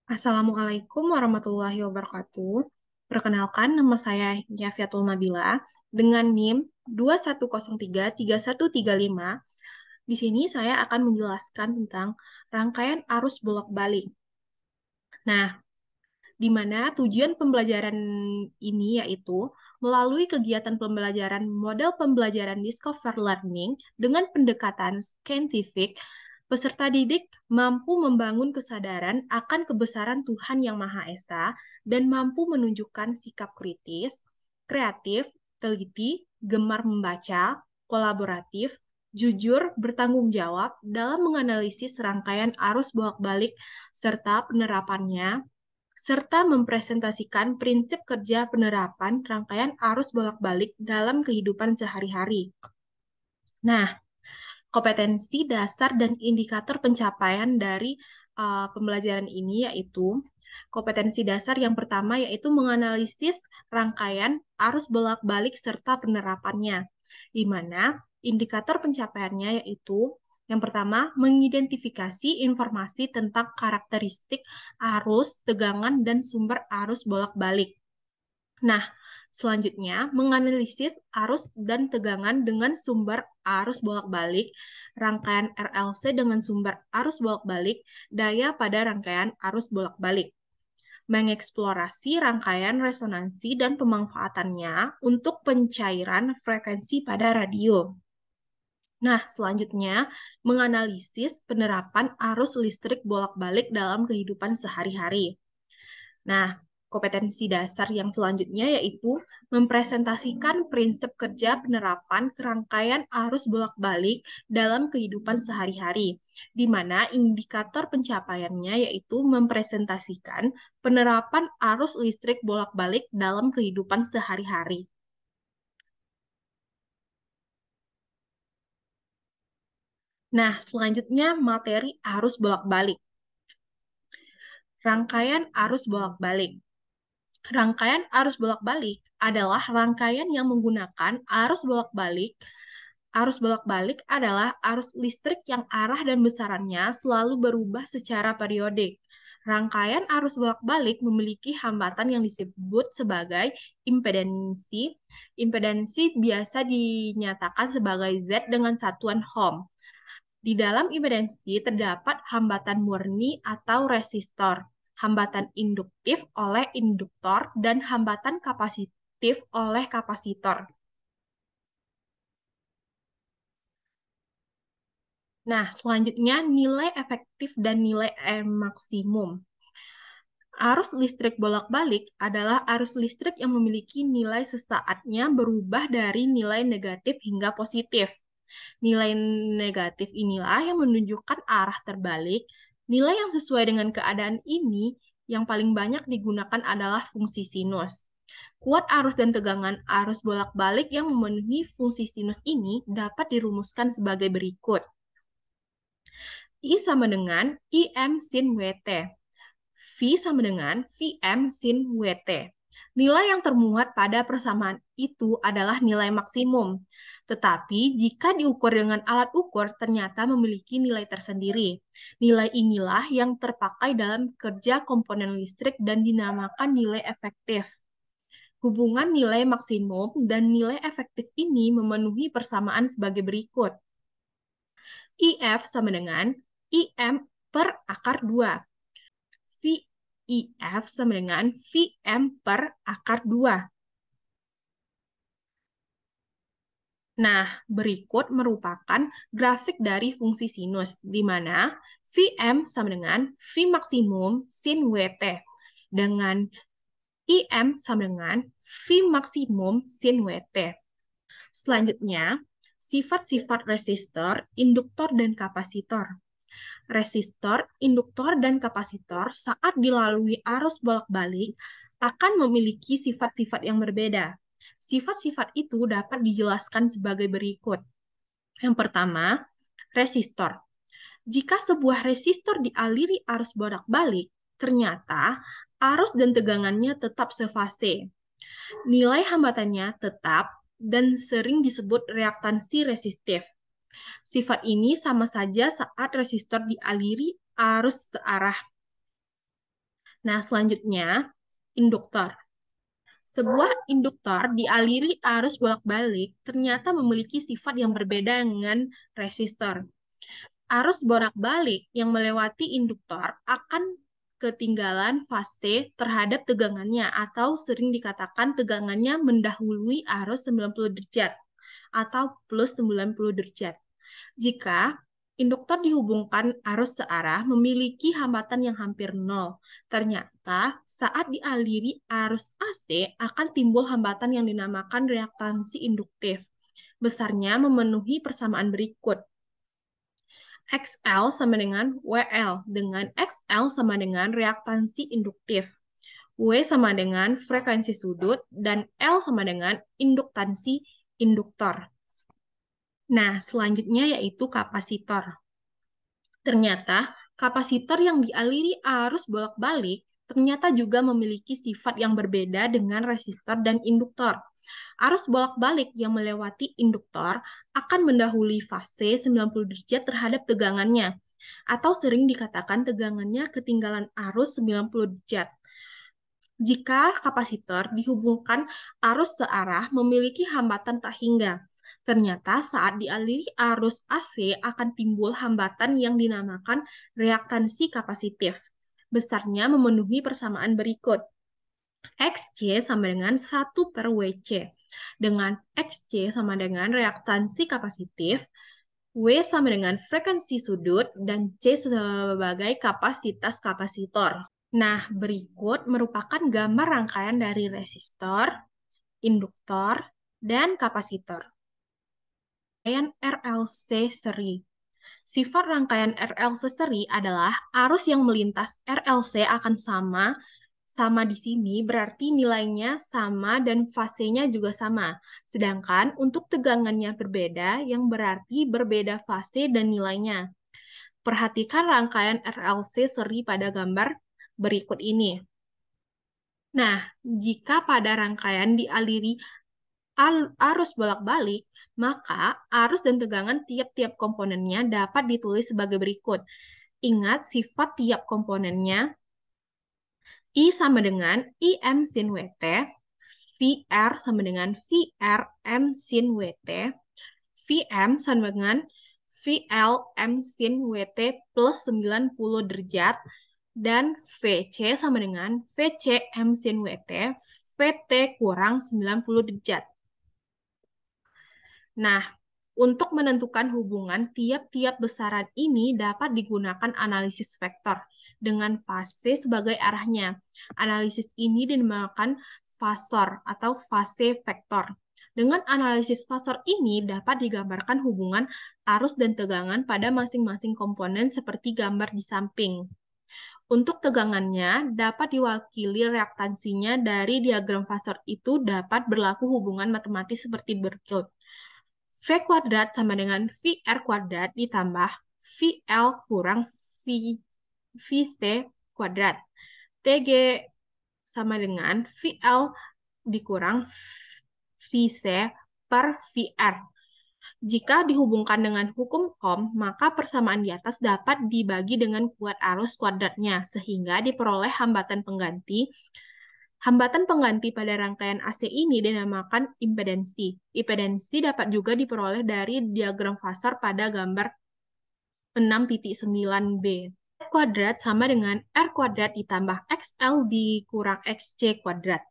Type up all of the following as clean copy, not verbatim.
Assalamualaikum warahmatullahi wabarakatuh. Perkenalkan, nama saya Yafiatul Nabila dengan NIM 21033135. Di sini saya akan menjelaskan tentang rangkaian arus bolak-balik. Nah, di mana tujuan pembelajaran ini yaitu melalui kegiatan pembelajaran model pembelajaran Discover Learning dengan pendekatan saintifik, peserta didik mampu membangun kesadaran akan kebesaran Tuhan Yang Maha Esa dan mampu menunjukkan sikap kritis, kreatif, teliti, gemar membaca, kolaboratif, jujur, bertanggung jawab dalam menganalisis rangkaian arus bolak-balik serta penerapannya serta mempresentasikan prinsip kerja penerapan rangkaian arus bolak-balik dalam kehidupan sehari-hari. Nah, kompetensi dasar dan indikator pencapaian dari pembelajaran ini yaitu kompetensi dasar yang pertama yaitu menganalisis rangkaian arus bolak-balik serta penerapannya, di mana indikator pencapaiannya yaitu yang pertama, mengidentifikasi informasi tentang karakteristik arus, tegangan, dan sumber arus bolak-balik. Nah, selanjutnya menganalisis arus dan tegangan dengan sumber arus bolak-balik, rangkaian RLC dengan sumber arus bolak-balik, daya pada rangkaian arus bolak-balik. Mengeksplorasi rangkaian resonansi dan pemanfaatannya untuk pencairan frekuensi pada radio. Nah, selanjutnya menganalisis penerapan arus listrik bolak-balik dalam kehidupan sehari-hari. Nah, kompetensi dasar yang selanjutnya yaitu mempresentasikan prinsip kerja penerapan kerangkaian arus bolak-balik dalam kehidupan sehari-hari, di mana indikator pencapaiannya yaitu mempresentasikan penerapan arus listrik bolak-balik dalam kehidupan sehari-hari. Nah, selanjutnya materi arus bolak-balik. Rangkaian arus bolak-balik. Rangkaian arus bolak-balik adalah rangkaian yang menggunakan arus bolak-balik. Arus bolak-balik adalah arus listrik yang arah dan besarannya selalu berubah secara periodik. Rangkaian arus bolak-balik memiliki hambatan yang disebut sebagai impedansi. Impedansi biasa dinyatakan sebagai Z dengan satuan ohm. Di dalam impedansi terdapat hambatan murni atau resistor, hambatan induktif oleh induktor, dan hambatan kapasitif oleh kapasitor. Nah, selanjutnya nilai efektif dan nilai maksimum. Arus listrik bolak-balik adalah arus listrik yang memiliki nilai sesaatnya berubah dari nilai negatif hingga positif. Nilai negatif inilah yang menunjukkan arah terbalik. Nilai yang sesuai dengan keadaan ini yang paling banyak digunakan adalah fungsi sinus. Kuat arus dan tegangan arus bolak-balik yang memenuhi fungsi sinus ini dapat dirumuskan sebagai berikut. I sama dengan IM sin WT. V sama dengan Vm sin WT. Nilai yang termuat pada persamaan itu adalah nilai maksimum. Tetapi jika diukur dengan alat ukur, ternyata memiliki nilai tersendiri. Nilai inilah yang terpakai dalam kerja komponen listrik dan dinamakan nilai efektif. Hubungan nilai maksimum dan nilai efektif ini memenuhi persamaan sebagai berikut. IF sama dengan IM per akar 2. VIF sama dengan VM per akar 2. Nah, berikut merupakan grafik dari fungsi sinus, di mana Vm sama dengan V maksimum sin WT, dengan IM sama dengan V maksimum sin WT. Selanjutnya, sifat-sifat resistor, induktor, dan kapasitor. Resistor, induktor, dan kapasitor saat dilalui arus bolak-balik akan memiliki sifat-sifat yang berbeda. Sifat-sifat itu dapat dijelaskan sebagai berikut. Yang pertama, resistor. Jika sebuah resistor dialiri arus bolak-balik, ternyata arus dan tegangannya tetap sefase. Nilai hambatannya tetap dan sering disebut reaktansi resistif. Sifat ini sama saja saat resistor dialiri arus searah. Nah, selanjutnya, induktor. Sebuah induktor dialiri arus bolak-balik ternyata memiliki sifat yang berbeda dengan resistor. Arus bolak-balik yang melewati induktor akan ketinggalan fase terhadap tegangannya atau sering dikatakan tegangannya mendahului arus 90 derajat atau plus 90 derajat. Jika induktor dihubungkan arus searah memiliki hambatan yang hampir nol. Ternyata saat dialiri arus AC akan timbul hambatan yang dinamakan reaktansi induktif. Besarnya memenuhi persamaan berikut. XL sama dengan WL, dengan XL sama dengan reaktansi induktif. W sama dengan frekuensi sudut, dan L sama dengan induktansi induktor. Nah, selanjutnya yaitu kapasitor. Ternyata, kapasitor yang dialiri arus bolak-balik ternyata juga memiliki sifat yang berbeda dengan resistor dan induktor. Arus bolak-balik yang melewati induktor akan mendahului fase 90 derajat terhadap tegangannya, atau sering dikatakan tegangannya ketinggalan arus 90 derajat. Jika kapasitor dihubungkan arus searah memiliki hambatan tak hingga. Ternyata saat dialiri arus AC akan timbul hambatan yang dinamakan reaktansi kapasitif. Besarnya memenuhi persamaan berikut. XC sama dengan 1 per WC. Dengan XC sama dengan reaktansi kapasitif, W sama dengan frekuensi sudut, dan C sebagai kapasitas kapasitor. Nah, berikut merupakan gambar rangkaian dari resistor, induktor, dan kapasitor. Rangkaian RLC seri. Sifat rangkaian RLC seri adalah arus yang melintas RLC akan sama di sini berarti nilainya sama dan fasenya juga sama. Sedangkan untuk tegangannya berbeda yang berarti berbeda fase dan nilainya. Perhatikan rangkaian RLC seri pada gambar berikut ini. Nah, jika pada rangkaian dialiri arus bolak-balik, maka arus dan tegangan tiap-tiap komponennya dapat ditulis sebagai berikut. Ingat sifat tiap komponennya. I sama dengan IM sin WT, VR sama dengan VR M sin WT, VM sama dengan VL M sin WT plus 90 derajat, dan VC sama dengan VC M sin WT, VT kurang 90 derajat. Nah, untuk menentukan hubungan tiap-tiap besaran ini dapat digunakan analisis vektor dengan fase sebagai arahnya. Analisis ini dinamakan fasor atau fase vektor. Dengan analisis fasor ini dapat digambarkan hubungan arus dan tegangan pada masing-masing komponen seperti gambar di samping. Untuk tegangannya dapat diwakili reaktansinya dari diagram fasor itu dapat berlaku hubungan matematis seperti berikut. V kuadrat sama dengan VR kuadrat ditambah VL kurang VC kuadrat. TG sama dengan VL dikurang VC per VR. Jika dihubungkan dengan hukum Ohm, maka persamaan di atas dapat dibagi dengan kuat arus kuadratnya, sehingga diperoleh hambatan pengganti. Hambatan pengganti pada rangkaian AC ini dinamakan impedansi. Impedansi dapat juga diperoleh dari diagram fasor pada gambar 6.9b. R kuadrat sama dengan R kuadrat ditambah XL dikurang XC kuadrat.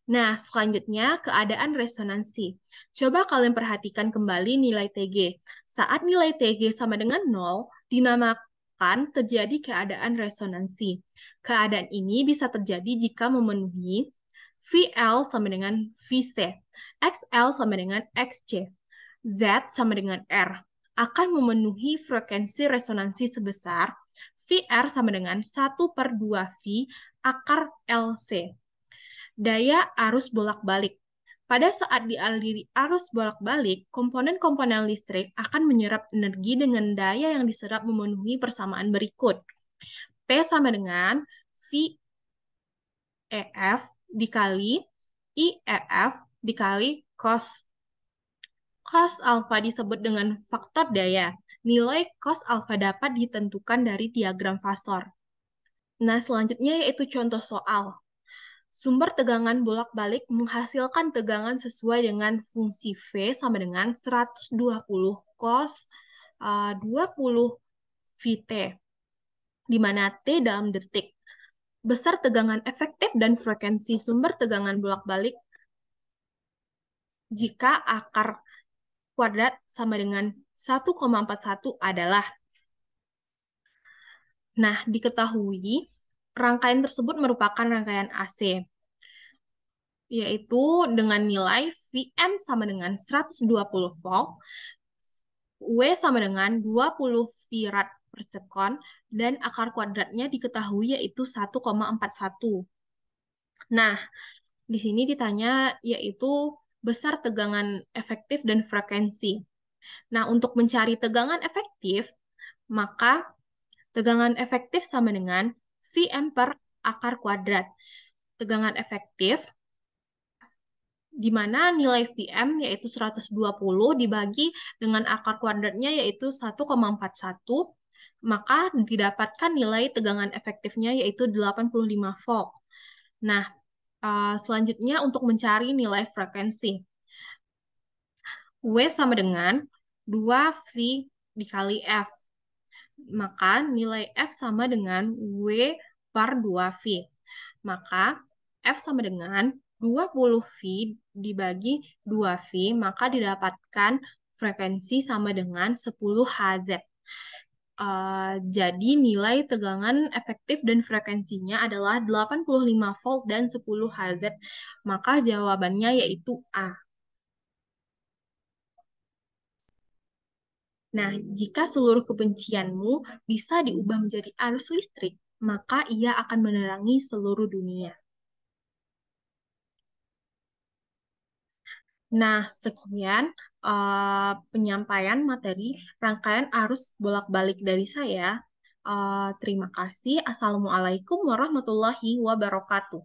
Nah, selanjutnya keadaan resonansi. Coba kalian perhatikan kembali nilai TG. Saat nilai TG sama dengan 0, dinamakan terjadi keadaan resonansi. Keadaan ini bisa terjadi jika memenuhi VL sama dengan VC, XL sama dengan XC, Z sama dengan R. Akan memenuhi frekuensi resonansi sebesar VR sama dengan 1 per 2V akar LC. Daya arus bolak-balik. Pada saat dialiri arus bolak-balik, komponen-komponen listrik akan menyerap energi dengan daya yang diserap memenuhi persamaan berikut. P sama dengan VEF dikali IEF dikali cos. Cos alfa disebut dengan faktor daya. Nilai cos alfa dapat ditentukan dari diagram fasor. Nah, selanjutnya yaitu contoh soal. Sumber tegangan bolak-balik menghasilkan tegangan sesuai dengan fungsi V sama dengan 120 cos 20 VT, di mana T dalam detik. Besar tegangan efektif dan frekuensi sumber tegangan bolak-balik jika akar kuadrat sama dengan 1,41 adalah. Nah, diketahui rangkaian tersebut merupakan rangkaian AC, yaitu dengan nilai Vm sama dengan 120 volt, W sama dengan 20 farad per sekon, dan akar kuadratnya diketahui yaitu 1,41. Nah, di sini ditanya yaitu besar tegangan efektif dan frekuensi. Nah, untuk mencari tegangan efektif, maka tegangan efektif sama dengan Vm per akar kuadrat. Tegangan efektif di mana nilai Vm yaitu 120 dibagi dengan akar kuadratnya yaitu 1,41, maka didapatkan nilai tegangan efektifnya yaitu 85 volt. Nah, selanjutnya untuk mencari nilai frekuensi. W sama dengan 2V dikali F. Maka nilai F sama dengan W per 2V. Maka F sama dengan 20V dibagi 2V, maka didapatkan frekuensi sama dengan 10 Hz. Jadi nilai tegangan efektif dan frekuensinya adalah 85 volt dan 10 Hz. Maka jawabannya yaitu A. Nah, jika seluruh kebencianmu bisa diubah menjadi arus listrik, maka ia akan menerangi seluruh dunia. Nah, sekian penyampaian materi rangkaian arus bolak-balik dari saya. Terima kasih. Assalamualaikum warahmatullahi wabarakatuh.